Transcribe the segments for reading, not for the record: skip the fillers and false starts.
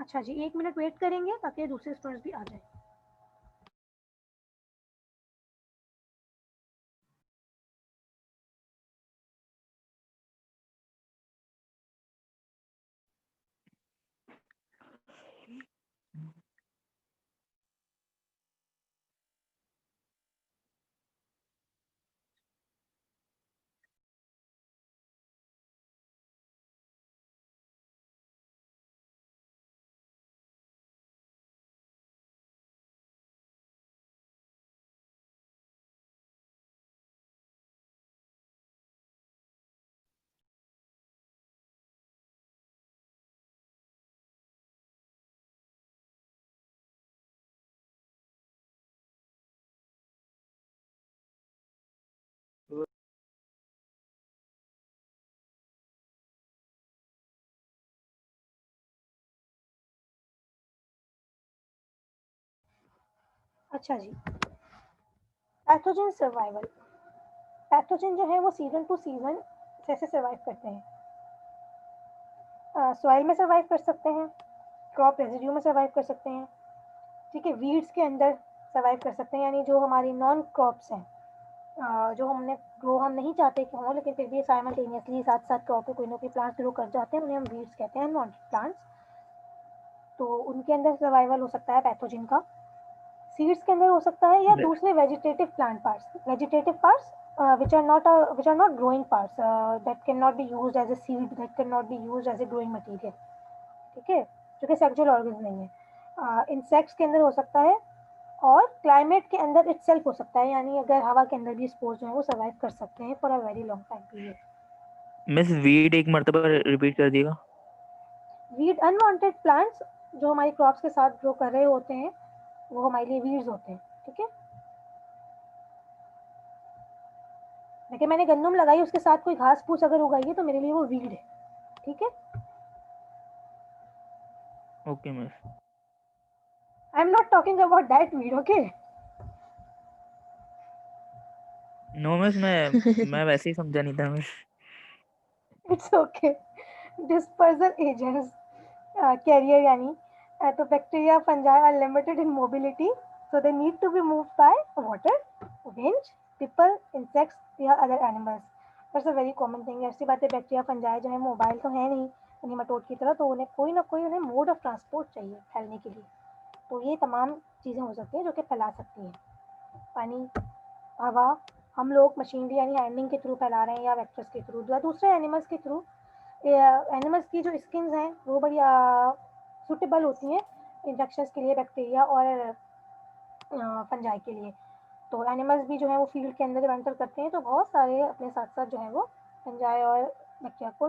अच्छा जी, 1 minute wait करेंगे ताकि दूसरे स्टूडेंट्स भी आ जाए। अच्छा जी, पैथोजन सर्वाइवल। पैथोजन जो है वो सीजन टू सीजन कैसे सर्वाइव करते हैं? सॉइल में सर्वाइव कर सकते हैं, क्रॉप रेजिड्यू में सर्वाइव कर सकते हैं, ठीक है, वीड्स के अंदर सर्वाइव कर सकते हैं, यानी जो हमारी नॉन क्रॉप्स हैं, जो हमने ग्रो हम नहीं चाहते कि हों, लेकिन फिर भी साइमल्टेनियसली साथ साथ क्रॉप पे कोई ना कोई प्लांट्स ग्रो कर जाते हैं, उन्हें हम वीड्स कहते हैं, अनवांटेड प्लांट्स। तो उनके अंदर सर्वाइवल हो सकता है पैथोजन का। सीड्स के अंदर हो सकता है, या दूसरे vegetative plant parts, vegetative parts which are not growing parts, that cannot be used as a seed, that cannot be used as a growing material, ठीक है, जो कि सेक्सुअल ऑर्गन नहीं है। इंसेक्ट्स के अंदर हो सकता है, और क्लाइमेट के अंदर इटसेल्फ हो सकता है, यानी अगर हवा के अंदर भी स्पोर्स जो है वो सर्वाइव कर सकते हैं for a very long time period. Miss weed एक मर्तबा रिपीट कर दिएगा। वीड अनवांटेड प्लांट्स जो हमारी क्रॉप्स के साथ ग्रो कर रहे होते हैं, वो हमारे लिए वीड्स होते हैं, ठीक है। देखिए मैंने गंदम लगाई, उसके साथ कोई घास फूस अगर उगाई है तो मेरे लिए वो वीड है, ठीक है। Okay miss. I am not talking about that weed, okay. No miss, मैं वैसे ही समझा नहीं था miss. It's okay. Dispersal agents, carrier यानी, तो bacteria fungi are limited in mobility, so they need to be moved by water, wind, people, insects या other animals. That's a very common thing. ऐसी बातें, बैक्टीरिया फंजाई जो है mobile तो है नहीं निमाटोड की तरह, तो उन्हें कोई ना कोई उन्हें मोड ऑफ ट्रांसपोर्ट चाहिए फैलने के लिए। तो ये तमाम चीज़ें हो सकती हैं जो कि फैला सकती हैं, पानी, हवा, हम लोग मशीनरी यानी हैंडलिंग के थ्रू फैला रहे हैं, या वेक्टर्स के थ्रू, या दूसरे एनिमल्स के थ्रू। एनिमल्स की जो स्किन्स हैं वो बड़ी सूटेबल होती हैं इन्फेक्शंस के लिए, बैक्टीरिया और फंजाई के लिए। तो एनिमल्स भी जो है वो फील्ड के अंदर जब एंटर करते हैं तो बहुत सारे अपने साथ साथ जो है वो फंजाई और बैक्टीरिया को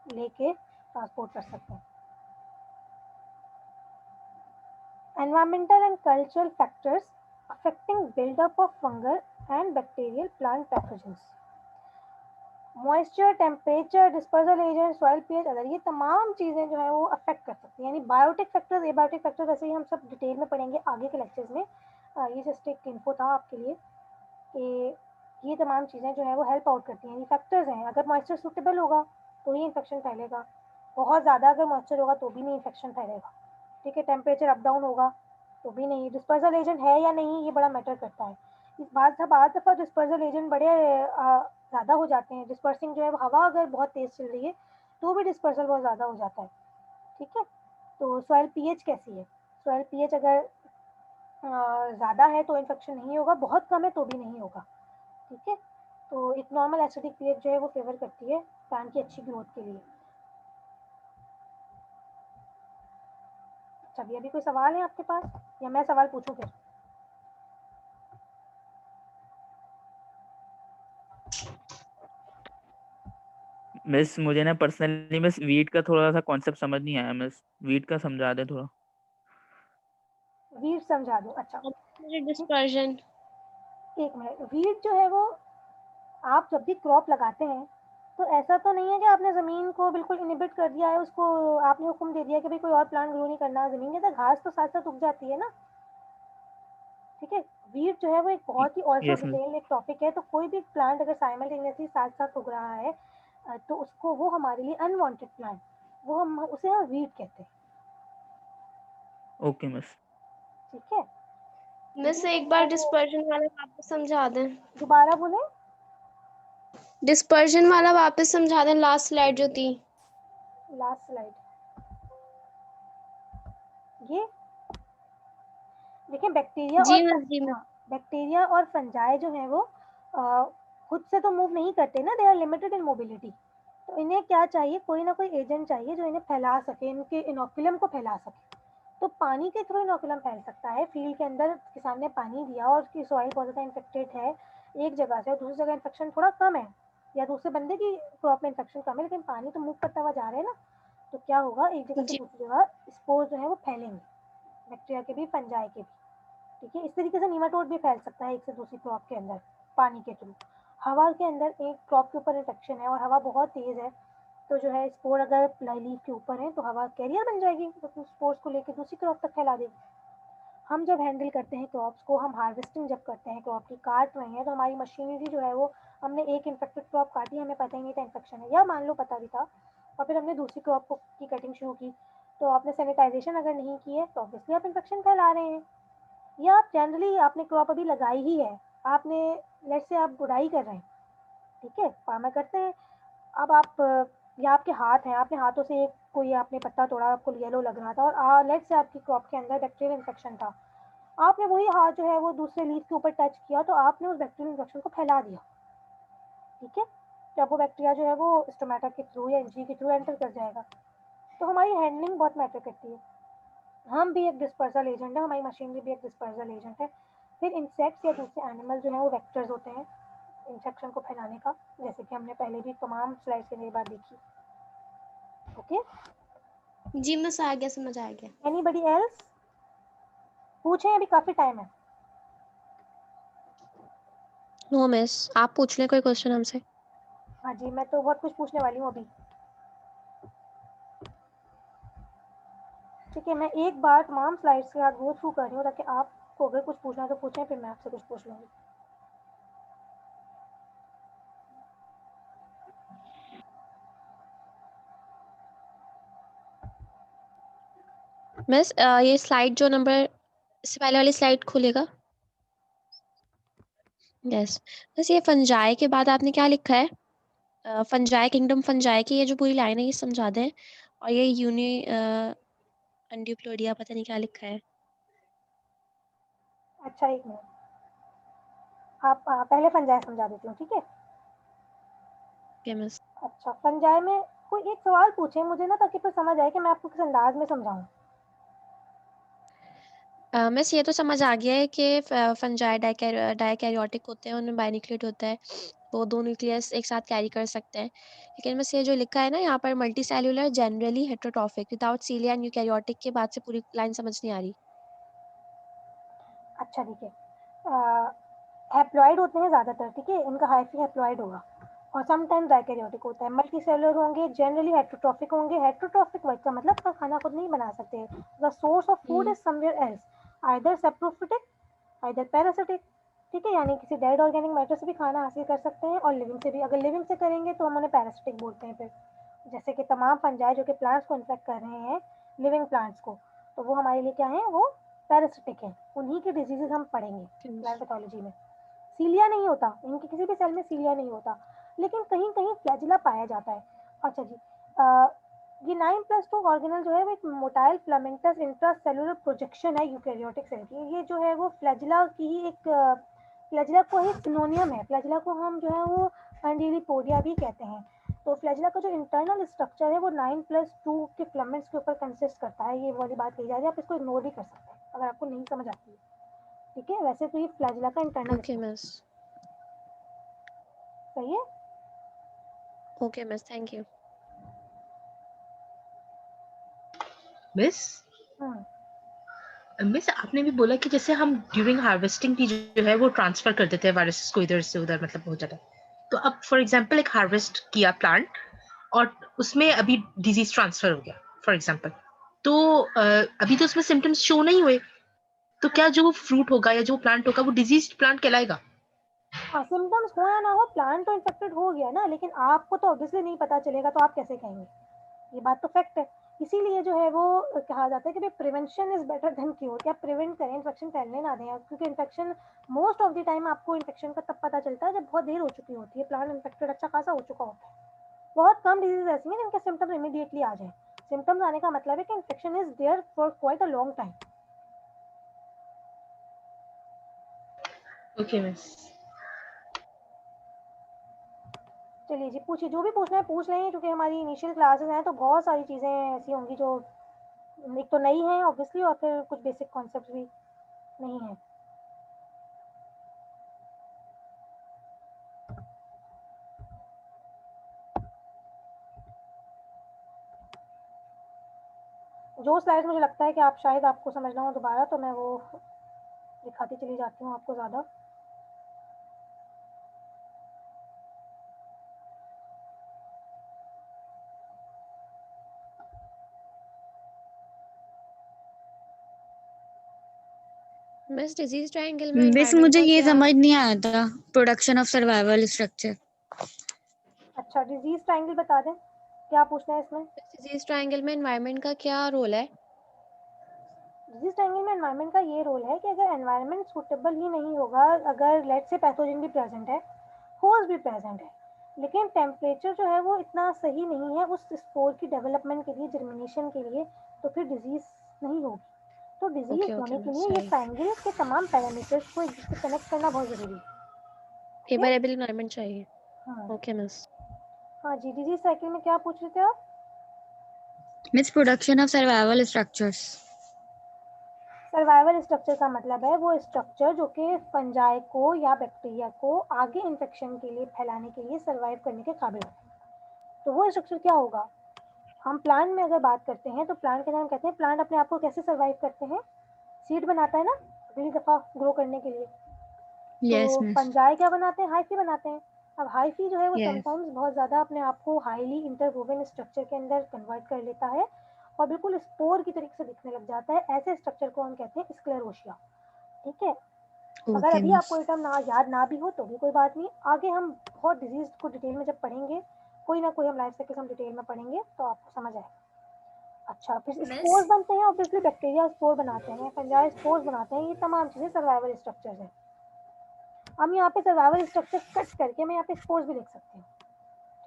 लेके ट्रांसपोर्ट कर सकते हैं। Environmental and cultural factors affecting buildup of fungal and bacterial plant pathogens. Moisture, temperature, dispersal agent, soil pH, अगर ये तमाम चीज़ें जो है वो अफेक्ट कर सकती हैं, यानी बायोटिक फैक्टर्स, एबायोटिक फैक्टर्स वैसे ही हम सब डिटेल में पढ़ेंगे आगे के लेक्चर्स में। ये जस्ट एक इन्फो था आपके लिए कि ये तमाम चीज़ें जो है वो हेल्प आउट करती हैं, ये फैक्टर्स हैं। अगर मॉइस्चर सूटेबल होगा तो ही इन्फेक्शन फैलेगा, बहुत ज़्यादा अगर मॉइस्चर होगा तो भी नहीं इन्फेक्शन फैलेगा, ठीक है। टेम्परेचर अप डाउन होगा तो भी नहीं। डिस्पर्सल एजेंट है या नहीं ये बड़ा मैटर करता है। इस बात से बाद दफ़ा डिस्पर्सल एजेंट बड़े ज़्यादा हो जाते हैं, डिस्पर्सिंग जो है हवा अगर बहुत तेज़ चल रही है तो भी डिस्पर्सल बहुत ज़्यादा हो जाता है, ठीक है। तो सॉइल पीएच कैसी है? सॉइल पीएच अगर ज़्यादा है तो इन्फेक्शन नहीं होगा, बहुत कम है तो भी नहीं होगा, ठीक है। तो एक नॉर्मल एसिडिक पीएच जो है वो फेवर करती है प्लांट की अच्छी ग्रोथ के लिए। अच्छा, अभी कोई सवाल है आपके पास, या मैं सवाल पूछूं फिर? मिस मुझे ना पर्सनली मिस वीट का थोड़ा सा कॉन्सेप्ट समझ नहीं आया मिस, वीट का समझा दे थोड़ा। वीड समझा दूं? अच्छा, डिस्पर्जन। एक मिनट। वीड जो है वो आप जब भी क्रॉप लगाते हैं तो ऐसा तो नहीं है कि आपने ज़मीन को बिल्कुल इनहिबिट कर दिया है, उसको आपने हुक्म दे दिया कि भाई कोई और प्लांट ग्रो नहीं करना, ज़मीन के अंदर घास तो साथ साथ उग जाती है ना, ठीक है। वीड जो है वो एक बहुत he also yes miss. Detail एक टॉपिक है, तो कोई भी प्लांट अगर साइमल्टेनियसली साथ साथ उग रहा है तो उसको, वो हमारे लिए अनवांटेड प्लांट, वो हम उसे हम वीड कहते हैं। Okay miss. ठीक है, मिस एक बार डिस्पर्जन वाला वापस समझा दें। दोबारा बोले। डिस्पर्जन वाला वापस समझा दें, लास्ट स्लाइड जो थी। लास्ट स्लाइड ये देखिए, बैक्टीरिया जी और मिस, जी मिस। बैक्टीरिया और फंजाई जो है वो खुद से तो मूव नहीं करते ना, they are limited in mobility. तो इन्हें क्या चाहिए, कोई ना कोई एजेंट चाहिए जो इन्हें फैला सके, इनके इनोकुलम को फैला सके। तो पानी के थ्रू इनोकुलम फैल सकता है। फील्ड के अंदर किसान ने पानी दिया और उसकी सॉइल बहुत ज़्यादा इन्फेक्टेड है एक जगह से, और दूसरी जगह इन्फेक्शन थोड़ा कम है, या दूसरे बंदे की क्रॉप में इन्फेक्शन कम है, लेकिन पानी तो मूव करता हुआ जा रहा है ना। तो क्या होगा, एक जगह से जी दूसरी जगह स्पोर जो है वो फैलेंगे, बैक्टीरिया के भी फंजाई के भी। ठीक है, इस तरीके से नीमाटोड भी फैल सकता है एक से दूसरी क्रॉप के अंदर पानी के थ्रू। हवा के अंदर एक क्रॉप के ऊपर इन्फेक्शन है और हवा बहुत तेज है, तो जो है स्पोर अगर लीफ के ऊपर है तो हवा कैरियर बन जाएगी, तो स्पोर्स को लेकर दूसरी क्रॉप तक फैला देगी। हम जब हैंडल करते हैं क्रॉप्स को, हम हार्वेस्टिंग जब करते हैं क्रॉप की, काट रहे हैं, तो हमारी मशीनरी जो है वो, हमने एक इन्फेक्टेड क्रॉप काटी, हमें पता ही नहीं था इन्फेक्शन है, या मान लो पता भी था, और फिर हमने दूसरी क्रॉप की कटिंग शुरू की, तो आपने सैनिटाइजेशन अगर नहीं की है तो ऑब्वियसली आप इन्फेक्शन फैला रहे हैं। या आप जनरली आपने क्रॉप अभी लगाई ही है, आपने लेट्स से आप गुड़ाई कर रहे हैं, ठीक है, फार्मर करते हैं। अब आप या आपके हाथ हैं, आपने हाथों से एक कोई आपने पत्ता तोड़ा, आपको येलो लग रहा था, और लेट्स से आपकी क्रॉप के अंदर बैक्टीरियल इन्फेक्शन था, आपने वही हाथ जो है वो दूसरे लीफ के ऊपर टच किया, तो आपने उस बैक्टीरियल इन्फेक्शन को फैला दिया। ठीक है, जब वो बैक्टीरिया जो है वो स्टोमेटा के थ्रू या इंजरी के थ्रू एंटर कर जाएगा। तो हमारी हैंडलिंग बहुत मैटर करती है। हम भी एक डिस्पर्सल एजेंट है, हमारी मशीनरी भी एक डिस्पर्सल एजेंट है। फिर इंसेक्ट्स या दूसरे एनिमल जो है वो वेक्टर्स होते हैं इन्फेक्शन को फैलाने का, जैसे कि हमने पहले भी तमाम स्लाइड्स के लिए बात देखी। ओके, जी मिस, आ गया, समझ आ गया। Anybody else? पूछें, अभी काफी टाइम है। नो मिस, आप पूछ लें कोई क्वेश्चन हमसे। हाँ जी, मैं तो बहुत कुछ पूछने वाली हूँ अभी। ठीक है, मैं एक बार तमाम स्लाइड्स के साथ गो थ्रू कर रही हूँ, ताकि आपको अगर कुछ पूछना है तो पूछें, फिर मैं आपसे कुछ पूछ लूँगी। मिस ये स्लाइड जो नंबर से पहले वाली स्लाइड खोलेगा। यस मिस, ये फंजाई के बाद आपने क्या लिखा है? फंजाई किंगडम, फंजाई की ये जो पूरी लाइन है ये समझा दें। और ये यूनि एंडियोप्लोडिया पता नहीं क्या लिखा है। अच्छा, एक मिनट, आप पहले फंजाई समझा देती हूँ, ठीक है। Okay miss. अच्छा, फंजाई में कोई एक सवाल पूछे मुझे ना, ताकि फिर समझ आए कि मैं आपको किस अंदाज में समझाऊँ। मिस ये तो समझ आ गया है कि फंजाई डाइकैरियोटिक होते हैं, उनमें बाइन्यूक्लिएट होता है, वो दो न्यूक्लियस एक साथ कैरी कर सकते हैं। लेकिन मिस ये जो लिखा है ना यहाँ पर, multi cellular generally heterotrophic without cilia and eukaryotic, के बाद से पूरी लाइन समझ नहीं आ रही। अच्छा, ठीक है, हैप्लॉइड होते हैं ज़्यादातर, ठीक है, इनका हाइफी हैप्लॉइड होगा, और समटाइम्स डाइकैरियोटिक होता है। मल्टी सेलुलर होंगे, जनरली हेट्रोट्रॉफिक होंगे। हेट्रोट्रॉफिक वर्ड का मतलब का खाना खुद नहीं बना सकते, the source of food is somewhere else, either saprophytic either parasitic. ठीक है, यानी किसी डेड ऑर्गेनिक मैटर से भी खाना हासिल कर सकते हैं, और लिविंग से भी। अगर लिविंग से करेंगे तो हम उन्हें पैरासिटिक बोलते हैं। फिर जैसे कि तमाम फंजाई जो कि प्लांट्स को इन्फेक्ट कर रहे हैं, लिविंग प्लांट्स को, तो वो हमारे लिए क्या है, वो पैरासिटिक है। उन्हीं के डिजीजेज हम पढ़ेंगे प्लांट पैथोलॉजी में। सीलिया नहीं होता इनके, किसी भी सेल में सीलिया नहीं होता, लेकिन कहीं कहीं फ्लैजिला पाया जाता है। अच्छा जी, ये 9+2 ऑर्गेनल जो है वो एक मोटाइल फिलामेंटस इंट्रासेलुलर प्रोजेक्शन है यूकैरियोटिक सेल की। ये जो है वो फ्लैजिला की ही एक फ्लैजिला को ही सिनोनियम है। फ्लैजिला को हम जो है वो एंडीलीपोडिया भी कहते हैं। तो फ्लैजिला का जो इंटरनल स्ट्रक्चर है वो 9+2 के फिलामेंट्स के ऊपर कंसिस्ट करता है। ये वाली बात कही जा रही है, आप इसको इग्नोर भी कर सकते हैं अगर आपको नहीं समझ आती है। ठीक है, वैसे तो ये फ्लैजिला का इंटरनल ओके मिस। सही है। Okay miss, thank you. Miss hmm, miss आपने भी बोला कि जैसे हम ड्यूरिंग हार्वेस्टिंग की जो है वो ट्रांसफर कर देते हैं वायरसेस को इधर से उधर, मतलब हो जाता है। तो अब फॉर एग्जांपल एक हार्वेस्ट किया प्लांट और उसमें अभी डिजीज ट्रांसफर हो गया फॉर एग्जांपल, तो अभी तो उसमें सिम्टम्स शो नहीं हुए, तो क्या जो फ्रूट होगा या जो प्लांट होगा वो डिजीज्ड प्लांट कहलाएगा? हाँ, सिम्टम्स हो या ना हो, प्लांट तो इन्फेक्टेड हो गया ना, लेकिन आपको तो ऑब्वियसली नहीं पता चलेगा, तो आप कैसे कहेंगे? ये बात तो फैक्ट है। इसीलिए जो है वो कहा जाता है कि भाई prevention is better than cure, क्या प्रिवेंट करें, इन्फेक्शन फैलने ना दें, क्योंकि infection most of the time आपको इन्फेक्शन का तब पता चलता है जब बहुत देर हो चुकी होती है, प्लांट इन्फेक्टेड अच्छा खासा हो चुका होता है। बहुत कम डिजीज ऐसी हैं जिनके सिम्टम्स इमीडिएटली आ जाए। सिम्टम्स आने का मतलब है कि infection is there for quite a long time. Okay miss. चलिए जी, पूछिए, जो भी पूछना है पूछ लें, क्योंकि हमारी इनिशियल क्लासेस हैं तो बहुत सारी चीज़ें ऐसी होंगी जो एक तो नई हैं ऑब्वियसली, और फिर कुछ बेसिक कॉन्सेप्ट भी नहीं है। जो स्लाइड मुझे लगता है कि आप शायद आपको समझना हो दोबारा, तो मैं वो दिखाती चली जाती हूँ आपको ज़्यादा। मिस डिजीज ट्रायंगल में मिस एनवायरनमेंट मुझे का ये क्या समझ नहीं आया था, प्रोडक्शन ऑफ सर्वाइवल स्ट्रक्चर। अच्छा, डिजीज ट्रायंगल बता दें, क्या पूछना है इसमें? डिजीज ट्रायंगल में एनवायरनमेंट का क्या रोल है? डिजीज ट्रायंगल में एनवायरनमेंट का ये रोल है कि अगर एनवायरनमेंट सूटेबल ही नहीं होगा, अगर लेट से पैथोजन भी प्रेजेंट है, होस्ट भी प्रेजेंट है, लेकिन टेम्परेचर जो है वो इतना सही नहीं है उस स्पोर की डेवलपमेंट के लिए, जर्मिनेशन के लिए, तो फिर डिजीज नहीं होगी। तो डिजीज ओके होने ओके के मिस, लिए ये राइट। ट्रायंगल के तमाम पैरामीटर्स को एक दूसरे से कनेक्ट करना बहुत जरूरी है। ठीक है? फेवरेबल एनवायरनमेंट चाहिए। हाँ ओके मिस। हाँ जी, डिजीज साइकिल में क्या पूछ रहे थे आप? Miss production of survival structures. Survival structure का मतलब है वो स्ट्रक्चर जो कि फंजाई को या बैक्टीरिया को आगे इन्फेक्शन के लिए फैलाने के लिए सर्वाइव करने के काबिल है। तो वो स्ट्रक्चर क्या होगा? हम प्लांट में अगर बात करते हैं तो प्लांट के अंदर हम कहते हैं प्लांट अपने आप को कैसे सर्वाइव करते हैं, सीड बनाता है ना अगली दफा ग्रो करने के लिए। यस तो मिस। फंजाई क्या बनाते हैं? हाइफी बनाते हैं। अब हाइफी जो है वो यस। समटाइम्स बहुत ज़्यादा अपने आप को हाईली इंटरवोवन स्ट्रक्चर के अंदर कन्वर्ट कर लेता है और बिल्कुल स्पोर की तरीके से दिखने लग जाता है। ऐसे स्ट्रक्चर को हम कहते हैं स्क्लेरोशिया। ठीक है? अगर ओके अभी मिस। आपको ये टर्म ना याद ना भी हो तो भी कोई बात नहीं, आगे हम बहुत डिजीज को डिटेल में जब पढ़ेंगे, कोई ना कोई हम लाइफ साइकिल हम डिटेल में पढ़ेंगे तो आपको समझ आएगा। अच्छा, फिर स्पोर्स बनते हैं, ऑब्वियसली बैक्टीरिया स्पोर बनाते हैं, फंजाई स्पोर्स बनाते हैं, ये तमाम चीज़ें सर्वाइवल स्ट्रक्चर्स हैं। हम यहाँ पे सर्वाइवल स्ट्रक्चर कट करके मैं यहाँ पे स्पोर्स भी लिख सकती हूँ।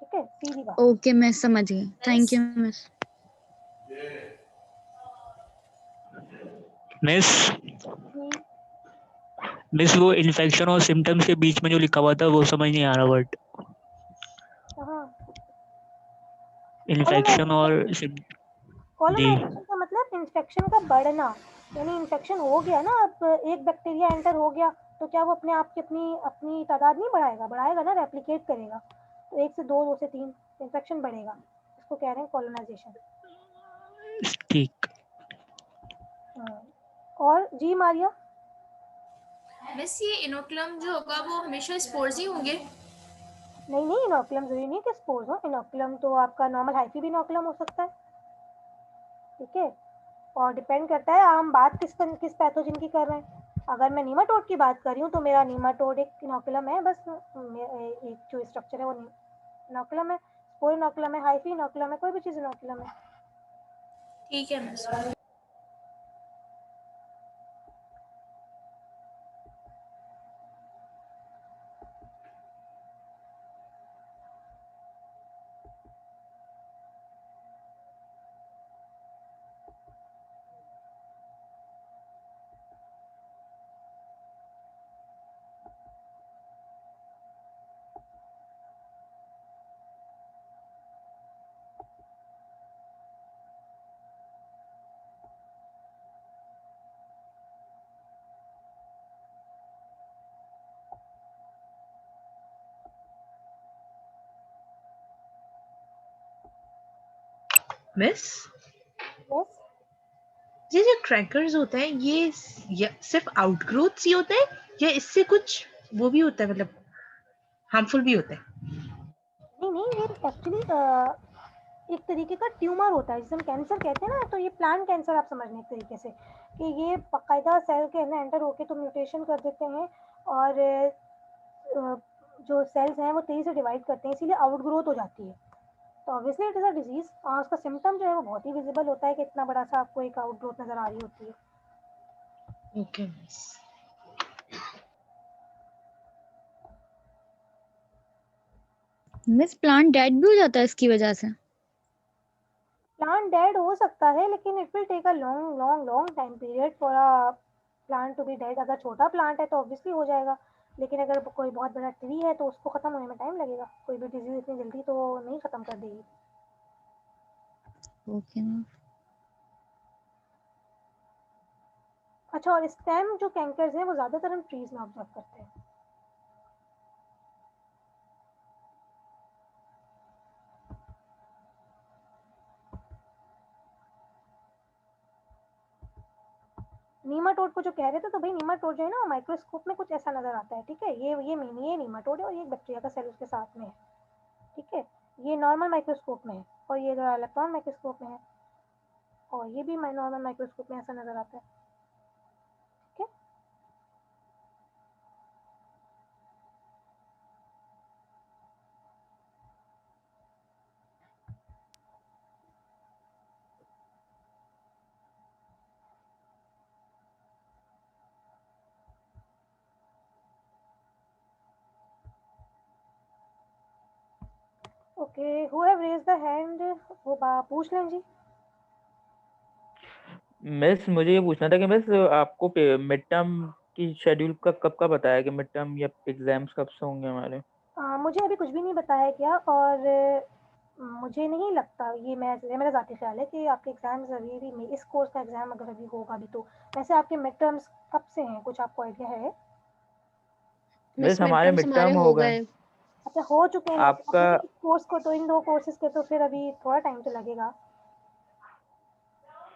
ठीक है, सीधी बात। ओके मिस, समझ गई। Thank you miss. Miss ji miss वो इन्फेक्शन और सिम्टम्स के बीच में जो लिखा हुआ था वो समझ नहीं आ रहा, वर्ड हाँ, इन्फेक्शन और जी कॉलोनाइजेशन का मतलब इन्फेक्शन का बढ़ना, यानी इन्फेक्शन हो गया ना, अब एक बैक्टीरिया एंटर हो गया तो क्या वो अपने आप की अपनी अपनी तादाद नहीं बढ़ाएगा? बढ़ाएगा ना, रेप्लिकेट करेगा। तो 1 से 2, 2 से 3 इन्फेक्शन बढ़ेगा, इसको कह रहे हैं कॉलोनाइजेशन। ठीक। और जी मारिया? मिस ये इनोकुलम जो होगा वो हमेशा स्पोर्स ही होंगे? नहीं नहीं, इनोकुलम जरूरी नहीं कि स्पोर्स हो, इनोकुलम तो आपका नॉर्मल हाइफी भी इनोकुलम हो सकता है। ठीक है, और डिपेंड करता है हम बात किस पैथोजन की कर रहे हैं। अगर मैं नीमाटोड की बात कर रही हूँ तो मेरा नीमाटोड एक इनोकुलम है, बस एक जो स्ट्रक्चर है वो इनोकुलम है, स्पोर इनोकुलम है, हाइफी इनोकुलम है, कोई भी चीज़ इनोकुलम है। ठीक है मिस। मिस यस, ये जो क्रैकर्स होते हैं ये सिर्फ आउटग्रोथ्स ही होते हैं या इससे कुछ वो भी होता है, मतलब हार्मफुल भी होता है? नहीं नहीं, ये एक्चुअली एक तरीके का ट्यूमर होता है जिसे हम कैंसर कहते हैं ना, तो ये प्लांट कैंसर आप समझने एक तरीके से कि ये बाकायदा सेल के अंदर एंटर होके तो म्यूटेशन कर देते हैं और जो सेल्स हैं वो तेजी से डिवाइड करते हैं, इसीलिए आउटग्रोथ हो जाती है। तो obviously it is a disease और उसका सिम्टम जो है वो बहुत ही विजिबल होता है कि इतना बड़ा सा आपको एक आउटग्रोथ नजर आ रही होती है। Okay miss. Miss plant dead भी हो जाता है इसकी वजह से? प्लांट डेड हो सकता है लेकिन it will take a long long long time period for a plant to be dead. अगर छोटा प्लांट है तो ऑब्वियसली हो जाएगा, लेकिन अगर कोई बहुत बड़ा ट्री है तो उसको खत्म होने में टाइम लगेगा। कोई भी डिजीज इतनी जल्दी तो नहीं खत्म कर देगी। Okay ma'am. अच्छा, और स्टेम जो कैंकर्स हैं वो ज्यादातर हम ट्रीज में ऑब्जर्व करते हैं। नीमाटोड को जो कह रहे थे, तो भाई नीमाटोड जो है ना माइक्रोस्कोप में कुछ ऐसा नजर आता है, ठीक है। ये मेनी है नीमाटोड है और ये एक बैक्टीरिया का सेल उसके साथ में है, ठीक है। ये नॉर्मल माइक्रोस्कोप में है और ये इलेक्ट्रॉन माइक्रोस्कोप में है और ये भी नॉर्मल माइक्रोस्कोप में ऐसा नजर आता है, ठीक है। Okay, who have raised the hand, वो पूछ लें जी। मिस मुझे ये पूछना था कि मिस आपको मिड टर्म की शेड्यूल का कब का बताया कि मिड टर्म या एग्जाम्स कब से होंगे हमारे? मुझे अभी कुछ भी नहीं बताया गया और मुझे नहीं लगता, ये मेरा ज़ाती ख्याल है कि आपके एग्जाम्स अभी भी इस कोर्स का एग्जाम अगर अभी होगा भी तो। वैसे आपके मिड टर्म्स कब से हैं, कुछ आपको आइडिया है? मिस हमारे मिड मिड हमारे टर्म हो हो गए। गए। अच्छा, हो चुके हैं। आपका अभी इस कोर्स को तो, इन दो कोर्सेज के तो फिर अभी थोड़ा टाइम तो लगेगा।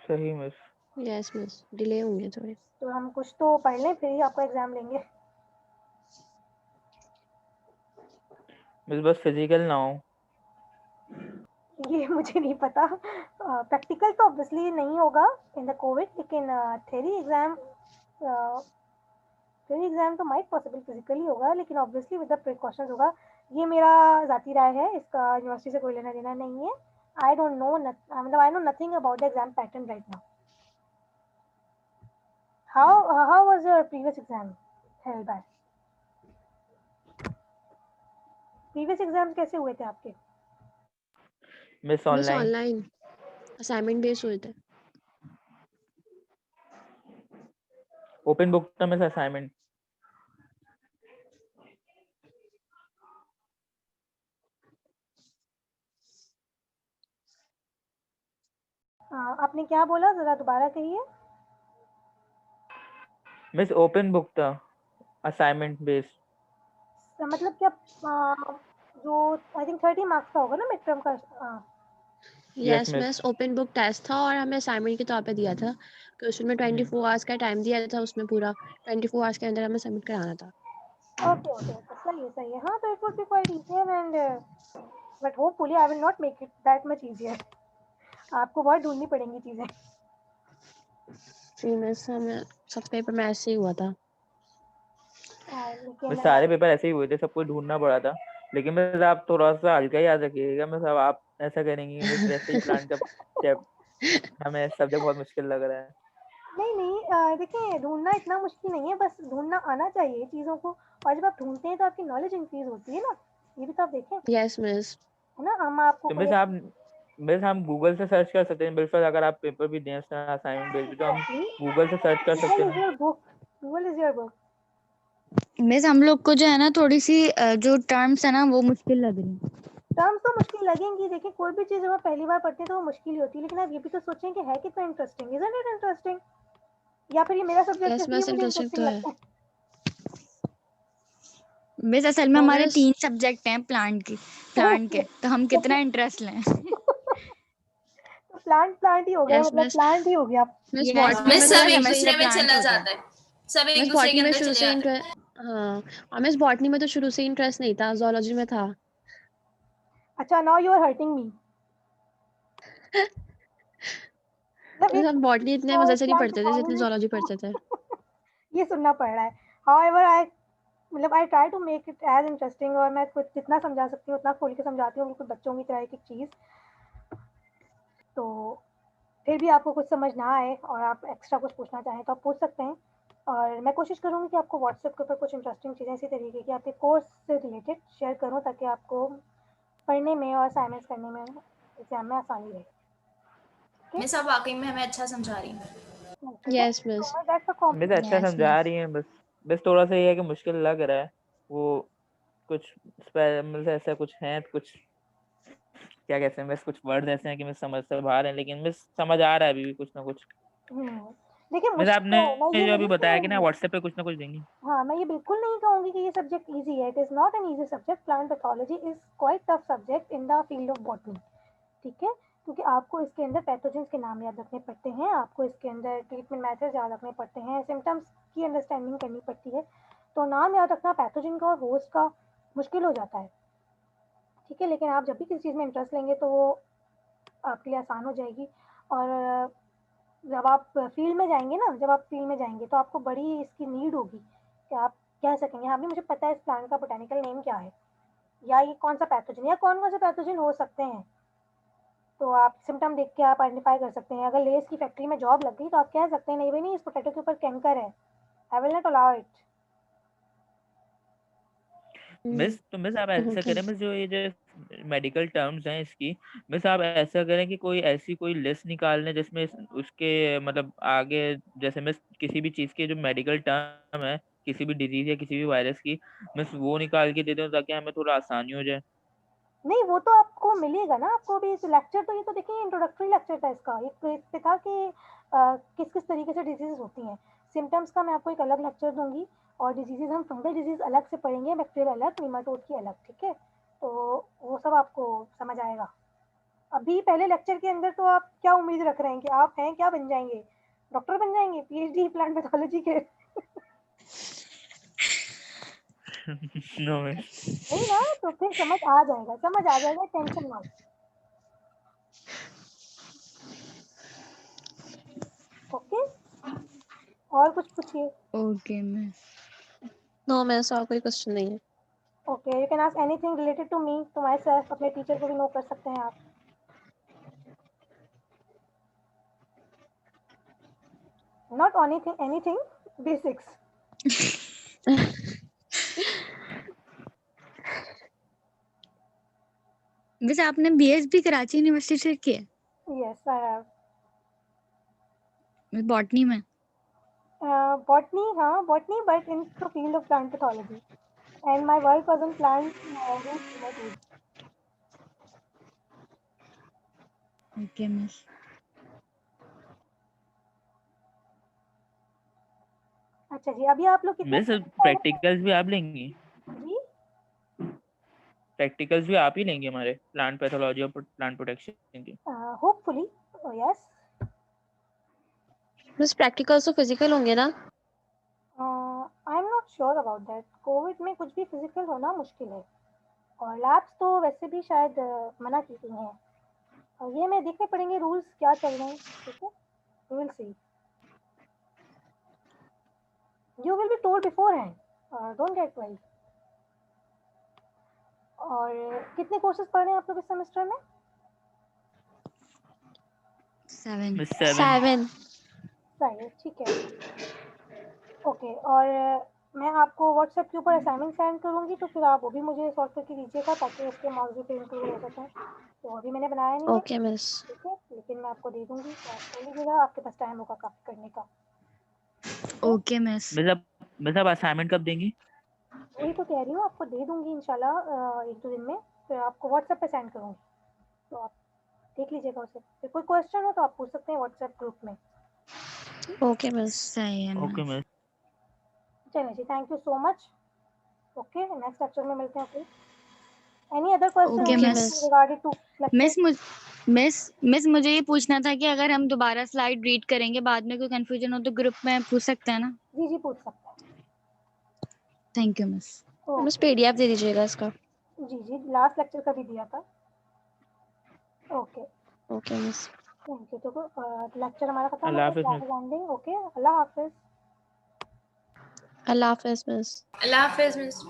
सही मिस। यस मिस, डिले होंगे थोड़े। तो हम कुछ तो पढ़ लें फिर ही आपका एग्जाम लेंगे। मिस बस फिजिकल ना हो। ये मुझे नहीं पता। प्रैक्टिकल तो ऑब्वियसली नहीं होगा इन द कोविड, लेकिन थ्योरी एग्जाम तो माइट पॉसिबल फिजिकली होगा, लेकिन ऑब्वियसली विद द प्रिकॉशंस होगा। ये मेरा ज़ाती राय है, इसका यूनिवर्सिटी से कोई लेना देना नहीं है। आई डोंट नो, मतलब I know nothing about the exam pattern right now. How was your previous exam held by? Previous exams कैसे हुए थे आपके? Miss miss online. Online assignment based हुए थे। ओपन बुक था मिस असाइनमेंट। आपने क्या बोला, ज़रा दोबारा कहिए। मिस ओपन बुक था, असाइनमेंट बेस्ड। मतलब क्या जो आई थिंक 30 मार्क्स का होगा ना मिड टर्म का? Yes yes miss. Miss, open book test था और हमें असाइनमेंट के तौर पे दिया था कि उसमें 24 आवर्स का टाइम दिया था, उसमें पूरा 24 आवर्स के अंदर हमें सबमिट कराना था। ओके ओके ओके, सही है सही है। हाँ, तो it would be quite easier and but hopefully I will not make it that much easier. आपको बहुत ढूंढनी पड़ेंगी चीज़ें। जी मिस, हमें सब पेपर में ऐसे ही हुआ था। लेकिन मिस सारे पेपर ऐसे ही हुए थे, सबको ढूंढना पड़ा था। लेकिन मिस आप थोड़ा सा हल्का ही याद रखिएगा मिस। अब आप ऐसा करेंगी मिस वैसे ही प्लान का स्टेप। हमें सब्जेक्ट बहुत मुश्किल लग रहा है। नहीं नहीं, देखिए ढूंढना इतना मुश्किल नहीं है, बस ढूंढना आना चाहिए चीज़ों को। और जब आप ढूंढते हैं तो आपकी नॉलेज इंक्रीज होती है ना, ये भी तो आप देखें, यस मिस। है ना। हम आपको तो कोई मिस हम गूगल से सर्च कर सकते हैं बिल्कुल। अगर आप पेपर भी दें असाइनमेंट बेस्ड तो हम गूगल से सर्च कर सकते गूगल इज हैं। Your book, Google is your book. Miss हम लोग को जो है ना थोड़ी सी जो टर्म्स है ना वो मुश्किल लग रही है। टर्म्स तो मुश्किल लगेंगी, देखिए कोई भी चीज़ जब आप पहली बार पढ़ते हैं तो वो मुश्किल ही होती है, लेकिन आप ये भी तो सोचें कि है कितना इंटरेस्टिंग, इजंट इट इंटरेस्टिंग? या फिर ये मेरा सब्जेक्ट यस इसलिए मिस, मुझे इंटरेस्टिंग इंटरेस्टिंग तो है। लगता है? मिस असल में तो हमारे मिस 3 सब्जेक्ट हैं प्लांट के, तो हम कितना इंटरेस्ट लें। तो प्लांट ही हो गया, यस मतलब मिस। प्लांट ही हो गया। मिस यस बॉटनी मिस में मिस तो सब पूरा एक शुरू से ही सेमेस्टर दूसरे में प्लांट चला हो गया। जाता है, सब एक मिस दूसरे के बॉटनी में अंदर शुरू चले से जाते हैं। इंटरेस्ट, हाँ, और मिस बॉटनी में तो शुरू से इंटरेस्ट नहीं था, जूलॉजी में था। अच्छा, now you are hurting me. मतलब मिस एक हम बॉटनी इतने मजे से नहीं प्लांट पढ़ते थे जितने पैथोलॉजी जूलॉजी पढ़ते थे। ये सुनना पड़ रहा है। हाउएवर आई मतलब I try to make it as interesting, और मैं कुछ जितना समझा सकती हूँ उतना खोल के समझाती हूँ, बिल्कुल बच्चों की तरह एक एक चीज़। तो फिर भी आपको कुछ समझ ना आए और आप एक्स्ट्रा कुछ पूछना चाहें तो आप पूछ सकते हैं, और मैं कोशिश करूँगी कि आपको व्हाट्सएप के ऊपर कुछ इंटरेस्टिंग चीज़ें इसी तरीके की आपके कोर्स से रिलेटेड शेयर करूँ, ताकि आपको पढ़ने में और असाइनमेंट्स करने में एग्जाम में आसानी रहे। मिस आप वाकई में हमें अच्छा समझा रही हैं। Yes, miss. That's a miss compliment. अच्छा Yes, समझा miss. रही हैं, बस बस थोड़ा सा ये है कि मुश्किल लग रहा है। वो कुछ मतलब ऐसा कुछ है, कुछ क्या कहते हैं मिस, कुछ वर्ड ऐसे हैं कि मिस समझ से बाहर हैं, लेकिन मिस समझ आ रहा है अभी भी कुछ ना कुछ। देखिए मिस मुश्किल आपने है, मैं ये जो अभी नहीं बताया कि ना कहूँगी, व्हाट्सएप पे कुछ ना कुछ देंगी। हाँ मैं ये बिल्कुल नहीं कहूँगी कि ये सब्जेक्ट इजी है। It is not an easy subject. Plant pathology is quite tough subject in the field of botany, ठीक है, क्योंकि आपको इसके अंदर पैथोजेंस के नाम याद रखने पड़ते हैं, आपको इसके अंदर ट्रीटमेंट मेथड्स याद रखने पड़ते हैं, सिम्टम्स की अंडरस्टैंडिंग करनी पड़ती है। तो नाम याद रखना पैथोजन का और होस्ट का मुश्किल हो जाता है, ठीक है, लेकिन आप जब भी किसी चीज़ में इंटरेस्ट लेंगे तो वो आपके लिए आसान हो जाएगी। और जब आप फील्ड में जाएंगे ना, जब आप फील्ड में जाएंगे तो आपको बड़ी इसकी नीड होगी कि आप कह सकेंगे हाँ भी मुझे पता है इस प्लांट का बोटेनिकल नेम क्या है, या ये कौन सा पैथोजन या कौन कौन से पैथोजन हो सकते हैं। तो आप सिम्टम देख के आप आइडेंटिफाई कर सकते हैं। अगर लेस की फैक्ट्री में जॉब लग गई तो आप कह सकते हैं नहीं भाई नहीं, इस पोटैटो के ऊपर कैंकर है, I will not allow it. Miss तो मिस आप ऐसा Okay. करें, मिस जो ये जो मेडिकल टर्म्स हैं इसकी, मिस आप ऐसा करें कि कोई ऐसी कोई लिस्ट निकाल लें जिसमें उसके मतलब आगे, जैसे मिस किसी भी चीज़ के जो मेडिकल टर्म है, किसी भी डिजीज या किसी भी वायरस की, मिस वो निकाल के दे दें ताकि हमें थोड़ा आसानी हो जाए। नहीं वो तो आपको मिलेगा ना, आपको अभी इस लेक्चर, तो ये तो देखिए इंट्रोडक्टरी लेक्चर था इसका, एक इस पे था कि किस किस तरीके से डिजीज होती हैं। सिम्टम्स का मैं आपको एक अलग लेक्चर दूंगी, और डिजीजेज हम फंगल डिजीज अलग से पढ़ेंगे, बैक्टीरियल अलग, निमाटोड की अलग, ठीक है। तो वो सब आपको समझ आएगा। अभी पहले लेक्चर के अंदर तो आप क्या उम्मीद रख रहे हैं कि आप हैं क्या बन जाएंगे, डॉक्टर बन जाएंगे, पीएचडी प्लांट पैथोलॉजी के? No miss. नहीं ना, तो फिर समझ आ जाएगा, समझ आ जाएगा, टेंशन मत। ओके, और कुछ पूछिए। Okay, miss. No, miss, और कोई क्वेश्चन नहीं है। Okay, you can ask anything related to me, to myself, अपने टीचर को भी नो कर सकते हैं आप। Not anything, anything basics. Miss आपने BSB कराची यूनिवर्सिटी से किया है? Yes I have. Miss botany में? बॉटनी, हाँ botany, but in the field of plant pathology, and my work was on plant root nematode. Okay, miss. अच्छा जी, अभी आप लोग कितने मिस प्रैक्टिकल्स भी आप लेंगी? जी? प्रैक्टिकल्स भी आप ही लेंगे हमारे प्लांट पैथोलॉजी और प्लांट प्रोटेक्शन की? Hopefully yes. मिस प्रैक्टिकल्स तो फिजिकल होंगे ना? आई am not sure about that, Covid में कुछ भी फिजिकल होना मुश्किल है, और लैब्स तो वैसे भी शायद मना की गई हैं, और ये मैं देखने पड़ेंगे रूल्स क्या चल रहे हैं, ठीक है, we will see, you will be told beforehand, don't get worry. और कितने कोर्सेज पढ़ रहे हैं आप लोग इस सेमेस्टर में? 7. मिस 7। 7. सही, ठीक है। ओके, और मैं आपको व्हाट्सएप के ऊपर असाइनमेंट सेंड करूँगी, तो फिर आप वो भी मुझे सॉल्व करके दीजिएगा, ताकि उसके मार्क्स भी फिर इंक्लूड हो सकें। तो अभी मैंने बनाया नहीं है, Okay, miss. ठीक है, लेकिन मैं आपको दे दूँगी, तो आप कर लीजिएगा, आपके पास टाइम होगा काफ़ी करने का, ठीक है। Okay, miss. मिस आप असाइनमेंट कब देंगी? वही तो कह रही हूँ, आपको दे दूँगी इंशाल्लाह 1-2 दिन में, फिर आपको व्हाट्सएप पे सेंड करूँगी, तो आप देख लीजिएगा उसे। फिर कोई क्वेश्चन हो तो आप पूछ सकते हैं व्हाट्सएप ग्रुप में। Okay, miss. सही है ओके miss. मिस। चलिए जी, thank you so much. Okay, next lecture में मिलते हैं फिर। Any other question Okay, Okay, miss. miss. Regarded to lecture? Miss मुझे ये पूछना था कि अगर हम दोबारा स्लाइड रीड करेंगे बाद में कोई कंफ्यूजन हो तो ग्रुप में पूछ सकते हैं ना? जी जी, पूछ सकते हैं। Thank you miss. Miss okay PDF दे दीजिएगा इसका। जी जी, लास्ट लेक्चर का भी दिया था। Okay, Okay, miss. Thank you. तो लेक्चर हमारा खत्म अल्लाह होता है, हाफिज मिस। Classes ending. ओके, अल्लाह हाफिज। अल्लाह हाफिज़ मिस। अल्लाह हाफिज मिस।